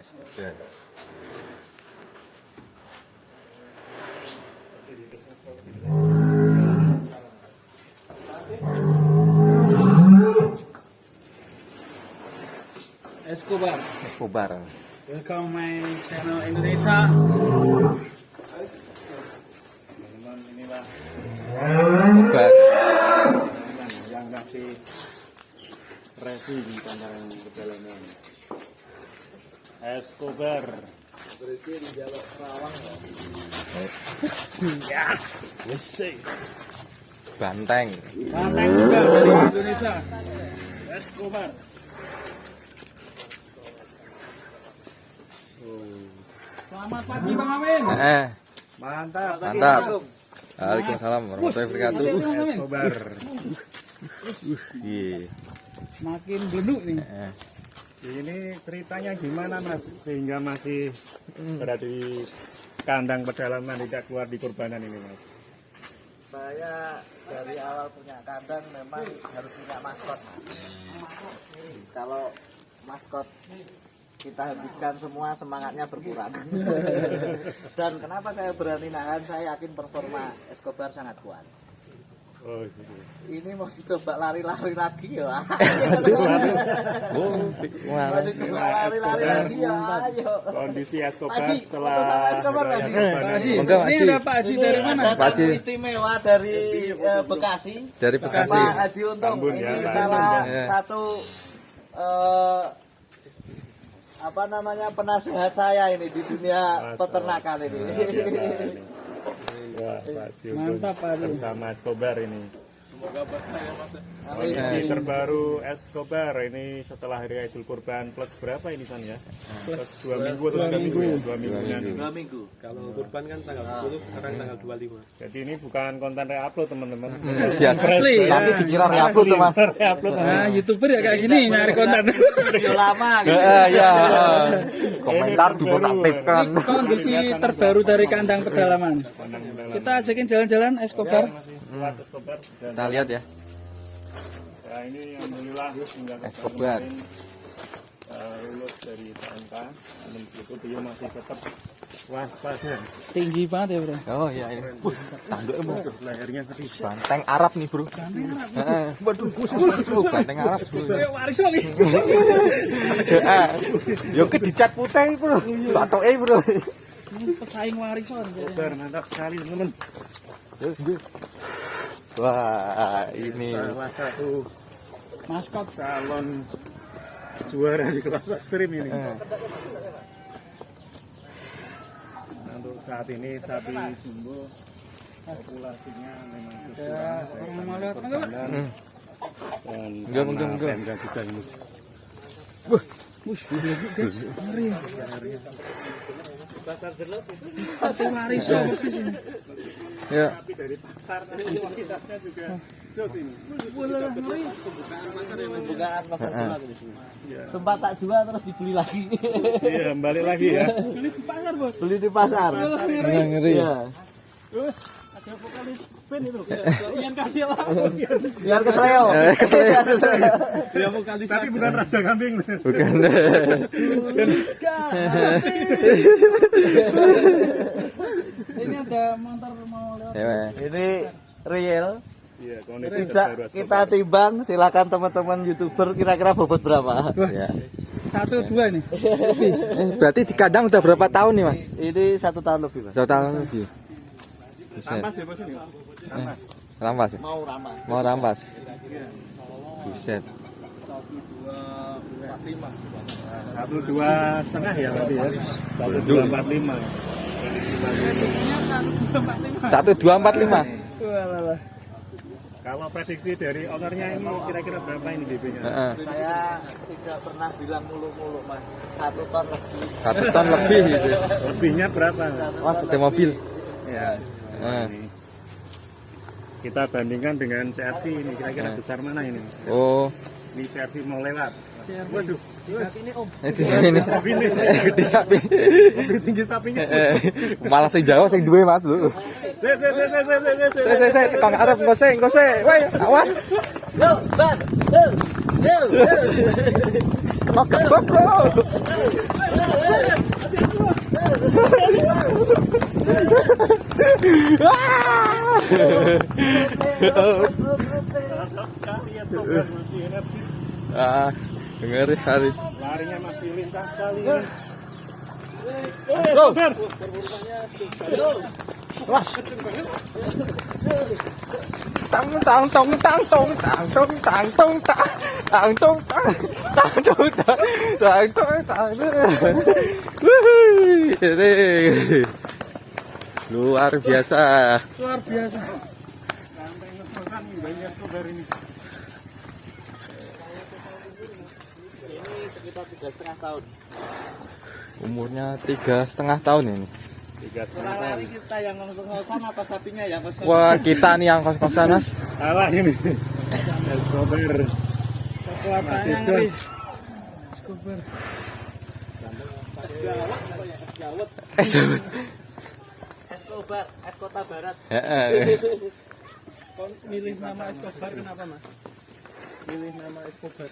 Eskobar. Eskobar. Eskobar. Welcome my channel Indonesia. Teman-teman, inilah Eskobar. yang ngasih review di kandang pedalaman. Eskobar. Berarti di Jawa Rawang loh. Ya, wesey. Banteng. Banteng juga dari Indonesia. Eskobar. Selamat pagi Bang Amin. Mantap. Mantap. Waalaikumsalam warahmatullahi wabarakatuh. Eskobar. Iya. Makin benuk nih. Ini ceritanya gimana Mas sehingga masih berada di kandang pedalaman tidak keluar di kurbanan ini Mas? Saya dari awal punya kandang memang harus punya maskot. Kalau maskot kita habiskan semua, semangatnya berkurang. Dan kenapa saya berani nahan? Saya yakin performa Eskobar sangat kuat. Oh, gitu. Ini mau dicoba lari-lari lagi ya. Oh, Mau dicoba lari-lari lagi ya. Ayo. Kondisi Eskobar Haji, setelah foto sama Eskobar, Pak Haji. kurbanan Pak Haji. ini. Monggo, Pak Ini Haji. ada Pak Haji dari mana? Pak Haji. Tamu istimewa dari Bekasi. Dari Bekasi. Pak Haji Untung. Tambun, Ini ya, Pak salah Haji. Ya. satu apa namanya penasehat saya ini di dunia Mas, peternakan ini. Luar biasa ini. Wah, Pak Siung Mantap, Pak Haji. bersama Eskobar ini. Amin. Kondisi terbaru Eskobar ini setelah hari Idul Kurban plus berapa ini San ya? Plus 2 minggu atau 3 minggu ya? 2 mingguan ini. 2 minggu. Kalau kurban kan tanggal 10, sekarang tanggal 25. Jadi ini bukan konten re-upload teman-teman. Biasa. Asli, ya. Tapi dikira re-upload tuh, Mas. Re-upload Nah, YouTuber ya kayak gini nyari konten. Video lama gitu. Ya. Komentar dibotak-tikkan. Ini kondisi terbaru dari kandang pedalaman. Kita ajakin jalan-jalan Eskobar. Kuat Eskobar. Dan Kita lihat ya. ya ini alhamdulillah hingga Eskobar. lulus dari PMK. Namun begitu dia masih tetap was-was ya. Tinggi banget ya, Bro. Oh iya ini. Tanduknya bro. Lehernya tadi. Banteng Arab nih bro. Waduh. Banteng Arab bro. Kayak warisan nih. Yo ke dicat putih bro. Batoke bro. Ini pesaing warisan. Eskobar mantap sekali teman-teman. Wah ini. Salah satu Maskot. calon juara di kelas ekstrim ini. Untuk saat ini sapi jumbo populasinya memang Ya, orang mau lihat enggak? dan Enggak. PMK juga ini. Wush, guys. Ngeri. Seperti warisan persis ini. Ya. Sapi dari pasar tapi kualitasnya juga jos ini. Wah, ngeri. Pembukaan pasar jual di sini. Tempat tak jual terus dibeli lagi. Iya, balik lagi ya. Beli di pasar, Bos. Beli di pasar. Wah, ngeri. Ngeri. Iya. Ada vokalis band itu. Ian kasih lah. Biar kesleo. Dia vokalis. Tapi bukan rasa kambing. Bukan. Ini ada motor mau lewat. Ya. Ini real. Iya, kondisi Tidak terbaru kita Eskobar. timbang, silakan teman-teman YouTuber kira-kira bobot berapa. Ya. 1-2 nih. Berarti di kandang udah berapa tahun nih mas? Ini 1 tahun lebih, Mas. 2 tahun lebih. Buset. Rampas ya Bos ini. Rampas. Rampas ya? Mau ramah. Mau rampas? Buset. 1,2,5 ya berarti ya. 1,245. 1245. Wah. Kalau prediksi dari ownernya ini kira-kira berapa ini DP-nya? Heeh. Saya tidak pernah bilang mulu-mulu, Mas. 1 ton lebih. 1 ton lebih gitu. Lebihnya berapa? Mas ada mobil. Ya. Heeh. Kita bandingkan dengan CRV ini kira-kira besar mana ini? Oh. Ini CRV mau lewat. Waduh. Di sini. Sapi ini. Gede sapi. Lebih tinggi sapinya. Malah sing Jawa sing duwe mas lu. Saya tekan Arab ngose. Woi, awas. Yo, Bang. Yo. Kebab bro. Sekali ya eskobar, masih energi. Ngeri hari. Larinya masih lincah sekali. Tang tang tong tang tong tang tong tang tong tang tang tong tang tang tong tang tong tang. Luar biasa. Luar biasa. Sampai ngesokan banyak eskobar ini. Ini sekitar 3,5 tahun. Umurnya 3,5 tahun ini. Setelah lari kita yang ngos-ngosan apa sapinya yang ngos-ngosan? Wah, kita nih yang kos-kosan, Mas. Salah ini. Eskobar. Kekuatannya ngeri. Eskobar. Eskobar, es kota barat. Kok milih nama Eskobar kenapa, Mas? Milih nama Eskobar.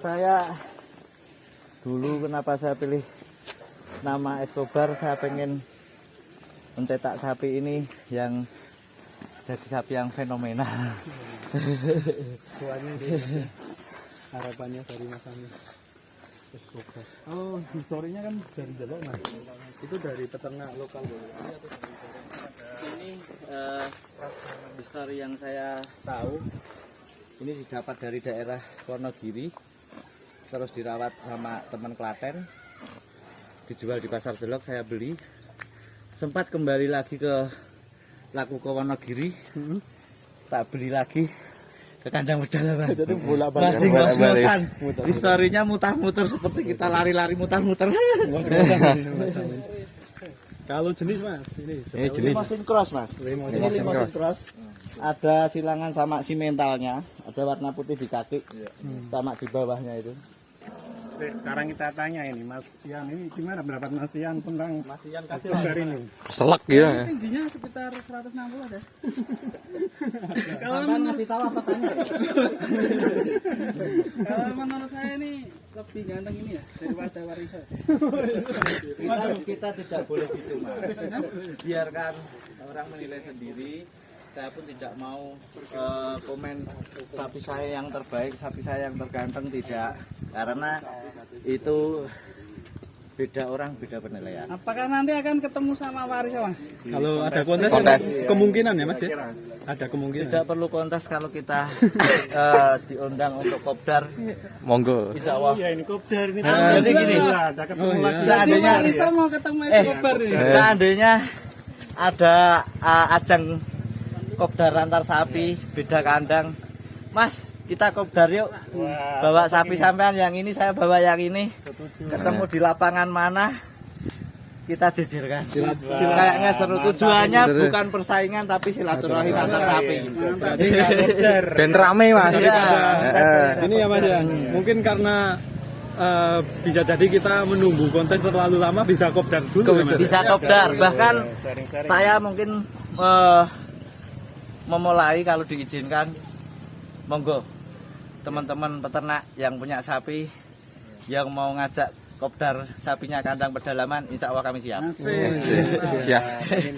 Saya dulu kenapa saya pilih nama Eskobar, saya pengen mencetak sapi ini yang jadi sapi yang fenomenal. Harapannya dari Mas Ami. Eskobar. Oh, historinya kan dari Jawa, Mas. Itu dari peternak lokal. Ini histori yang saya tahu, ini didapat dari daerah Wonogiri, terus dirawat sama teman Klaten, dijual di pasar Delok, saya beli, sempat kembali lagi ke laku ke Wonogiri, tak beli lagi ke Kandang Pedalaman. Masih ngos-ngosan. Historinya mutar-muter seperti kita lari-lari mutar-muter. Kalau jenis, Mas, ini Jenis. Limosin cross, Mas. Ini limosin cross. Ada silangan sama simentalnya, ada warna putih di kaki, sama di bawahnya itu. Oke, sekarang kita tanya ini Mas Ian, ini gimana pendapat Mas Ian tentang eskobar ini? Selek ya. tingginya sekitar 160 ada. Kalau ngasih tahu apa tanya? Kalau menurut saya ini lebih ganteng ini ya daripada warisan. Kita tidak boleh gitu, Mas. Biarkan orang menilai sendiri. Saya pun tidak mau komen sapi saya yang terbaik, sapi saya yang terganteng, tidak. Karena itu beda orang, beda penilaian. Apakah nanti akan ketemu sama warisan, Mas? Kalau ada kontes, kemungkinan ya Mas ya? Ada kemungkinan. Tidak perlu kontes kalau kita diundang untuk kopdar. Monggo. Insya Allah. Iya, ini kopdar ini. Jadi gini, Ada ketemu lagi. seandainya Warisan mau ketemu Eskobar ini. seandainya ada ajang kopdar antar sapi beda kandang, Mas, kita kopdar yuk. Bawa sapi sampean yang ini, saya bawa yang ini. Ketemu di lapangan mana, kita jejerkan. Kayaknya seru. Tujuannya bukan persaingan tapi silaturahim antar sapi. Ben rame, Mas. Ini ya Mas ya, mungkin karena bisa jadi kita menunggu kontes terlalu lama, bisa kopdar dulu ya, Mas? Bisa kopdar, bahkan saya mungkin memulai kalau diizinkan, monggo teman-teman peternak yang punya sapi yang mau ngajak kopdar sapinya Kandang Pedalaman, insya Allah kami siap. Siap.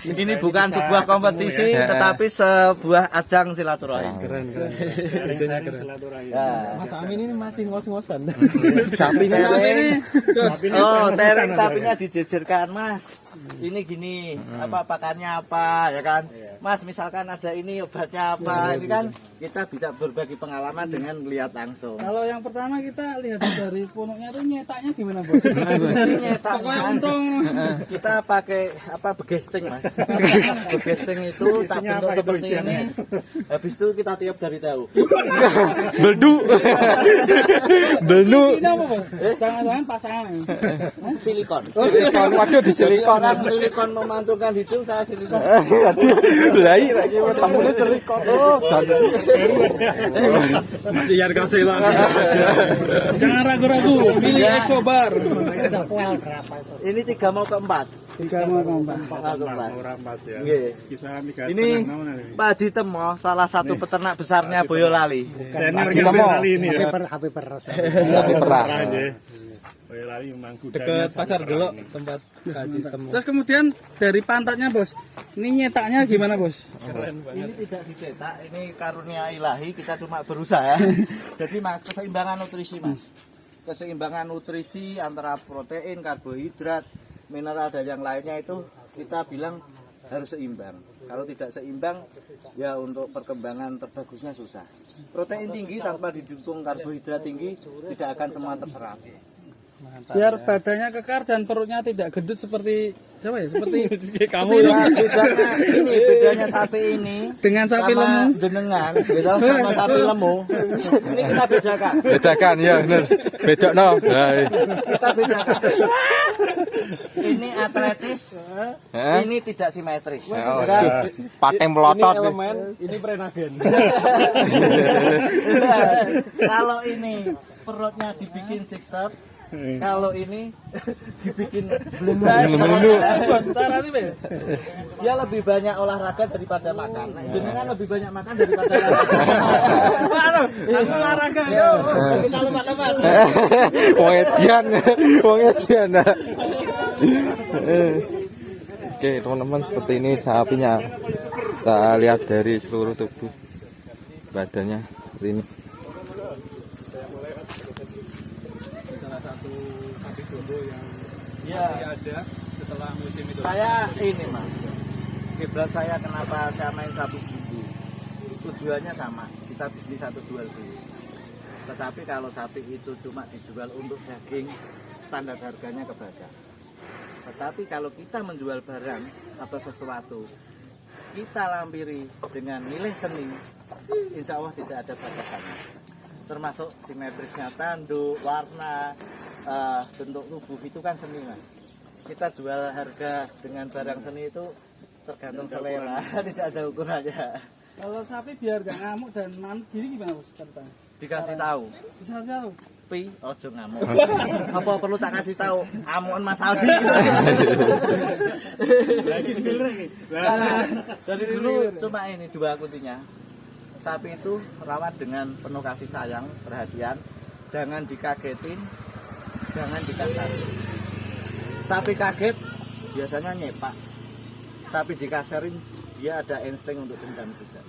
Ini bukan sebuah kompetisi, tetapi sebuah ajang silaturahim. Keren. Idenya keren. Ya. Mas Amin ini masih ngos-ngosan. Sapinya Oh, sharing sapinya dijejerkan, Mas. Ini gini, apa pakannya apa, ya kan? Mas, misalkan ada ini obatnya apa, ini kan kita bisa berbagi pengalaman dengan melihat langsung. Kalau yang pertama kita lihat dari punuknya itu nyetaknya gimana, Bos? Ini nyetak, Pokoknya Mas. untung Kita pakai apa, begesting, Mas. Begesting itu tak bentuk seperti ini. Habis itu kita tiup dari tahu. beldu. Beldu. ini apa, Bos? Jangan-jangan pasangan. Silikon. Silikon, waduh di silikon. Orang silikon memantulkan hidung, saya silikon. Aduh, lai lagi temunya silikon. Oh, jangan. Masih yang kasih lagi. Jangan ragu-ragu, pilih eskobar. Ini 3 mau ke 4. 3 mau keempat. Mau rampas ya. Nggih. Kisaran 3,5 Ini namun ini. Pak Haji Temo, salah satu peternak besarnya Boyolali. Senior Haji gambar Temo. kali ini ya. Sapi perah. Boyolali memang Dekat pasar Delok tempat Haji Temu. Terus kemudian dari pantatnya bos, ini nyetaknya gimana bos? Ini tidak dicetak, ini karunia ilahi, kita cuma berusaha. Jadi mas, keseimbangan nutrisi mas. Keseimbangan nutrisi antara protein, karbohidrat, mineral dan yang lainnya itu kita bilang harus seimbang. Kalau tidak seimbang, ya untuk perkembangan terbagusnya susah. Protein tinggi tanpa didukung karbohidrat tinggi tidak akan semua terserap. Biar badannya kekar dan perutnya tidak gendut seperti siapa ya? Seperti kamu Ya, ya. bedanya sapi ini Dengan sapi sama lemu. jenengan, beda sama sapi lemu. Ini kita bedakan. Bedakan ya bener. Bedok no. Kita bedakan. Ini atletis, Hah? ini tidak simetris. Oh, Ya kan? pakai melotot. Ini prenagen. Kalau ini perutnya dibikin six shot, kalau ini dibikin belenggu. Dia lebih banyak olahraga daripada makan. Nah, jenengan lebih banyak makan daripada olahraga. Aku olahraga yo. Tapi kalau lemat. Wong edian, wong edian. Oke teman-teman, seperti ini sapinya. Kita lihat dari seluruh tubuh badannya seperti ini. Salah satu sapi dombo yang Ya, ada setelah musim itu. saya ini mas. Kiblat saya kenapa saya main sapi jumbo. Tujuannya sama, kita bisnis satu jual beli. Tetapi kalau sapi itu cuma dijual untuk daging, standar harganya kebaca. Tetapi kalau kita menjual barang atau sesuatu, kita lampiri dengan nilai seni, insya Allah tidak ada batasannya. Termasuk simetrisnya tanduk, warna, bentuk tubuh itu kan seni mas. Kita jual harga dengan barang seni itu tergantung selera, tidak ada ukurannya. Kalau sapi biar gak ngamuk dan manut diri gimana bos? Ceritanya? Dikasih tahu, Bisa tahu. pi, ojo ngamuk. Apa perlu tak kasih tahu? Amuan Mas Aldi. Lagi sebenarnya nih. Dari dulu cuma ini dua kuntinya. Sapi itu rawat dengan penuh kasih sayang, perhatian. Jangan dikagetin, jangan dikasari. Sapi kaget biasanya nyepak. Sapi dikasarin dia ada insting untuk dendam juga.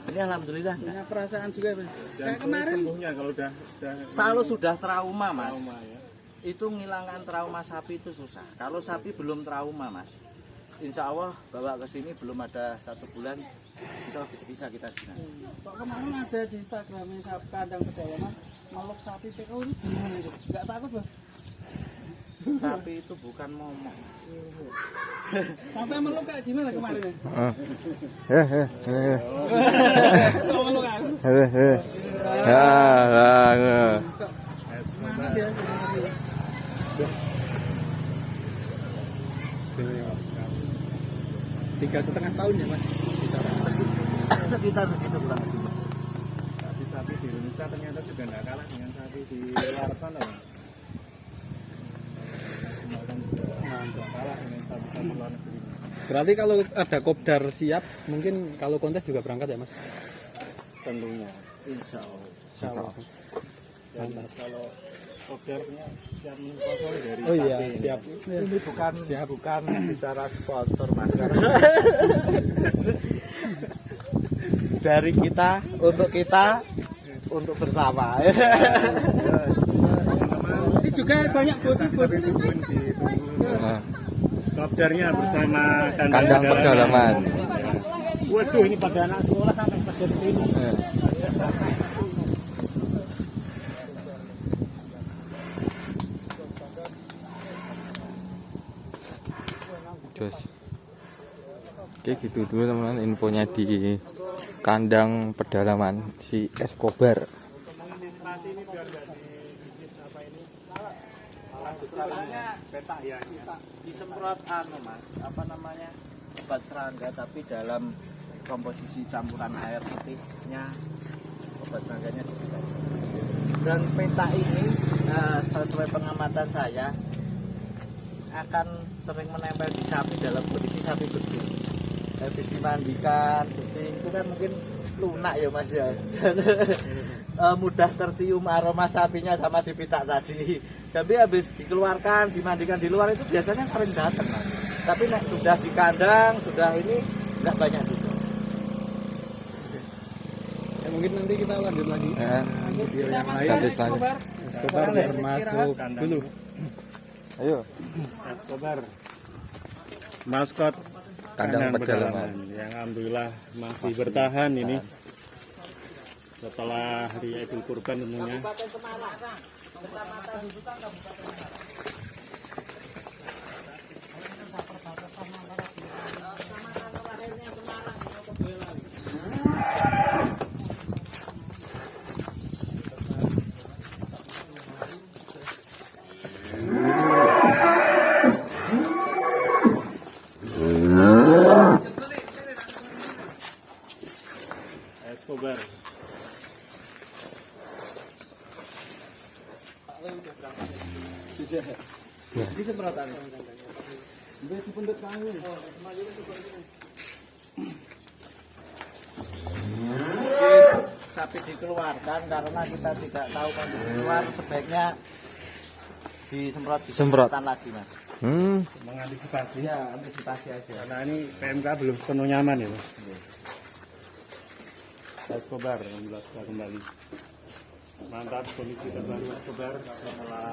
Ini alhamdulillah enggak. Punya perasaan juga bos. Dan Kayak kemarin sembuhnya kalau udah Kalau sudah trauma mas, trauma ya. itu menghilangkan trauma sapi itu susah. Kalau sapi belum trauma mas, insya Allah bawa ke sini belum ada 1 bulan kita bisa kita gunakan. Kok kemarin ada di Instagramnya Sapi Kandang Pedalaman meluk sapi PO ini gimana itu? Gak takut bos? Sapi itu bukan momok. Sampai meluk kayak gimana kemarin ya? Kok meluk aku? Semangat ya. Tiga setengah tahun ya mas? Sekitar segitu kurang lebih. Sapi di Indonesia ternyata juga nggak kalah dengan sapi di luar sana ya. Nggak kalah dengan sapi-sapi luar negeri. Berarti kalau ada kopdar siap, mungkin kalau kontes juga berangkat ya mas? Tentunya. Insya Allah. Insya Allah. Dan kalau ordernya siap mengkosong dari Oh iya, sapi. siap. Ini bukan bicara sponsor mas. Dari kita, untuk bersama. Ini juga banyak boti-boti. Ordernya bersama Kandang Pedalaman. Waduh, ini pada anak sekolah sampai pada sini. Jos. Oke gitu dulu teman-teman infonya di kandang pedalaman si eskobar. Disemprot mas, apa namanya, obat serangga tapi dalam komposisi campuran air putihnya, obat serangkanya dipisah. Dan peta ini sesuai pengamatan saya akan sering menempel di sapi dalam kondisi sapi bersih. Habis dimandikan bersih itu kan mungkin lunak ya Mas ya. Dan mudah tercium aroma sapinya sama si pita tadi. Tapi habis dikeluarkan, dimandikan di luar itu biasanya sering datang Mas. Tapi nek sudah di kandang, sudah ini enggak banyak juga. Mungkin nanti kita lanjut lagi. Video yang lain. Lanjut lagi. Eskobar biar masuk dulu. Ayo. Eskobar. Maskot Kandang Pedalaman. yang alhamdulillah masih bertahan ini setelah hari Idul Kurban tentunya. Eskobar. Di semprotan. Sapi dikeluarkan karena kita tidak tahu kondisi luar, sebaiknya disemprot di semprotan lagi Mas. Mengantisipasi Ya, antisipasi aja. karena ini PMK belum penuh nyaman ya Mas. Eskobar alhamdulillah sudah kembali. Mantap kondisi terbaru Eskobar setelah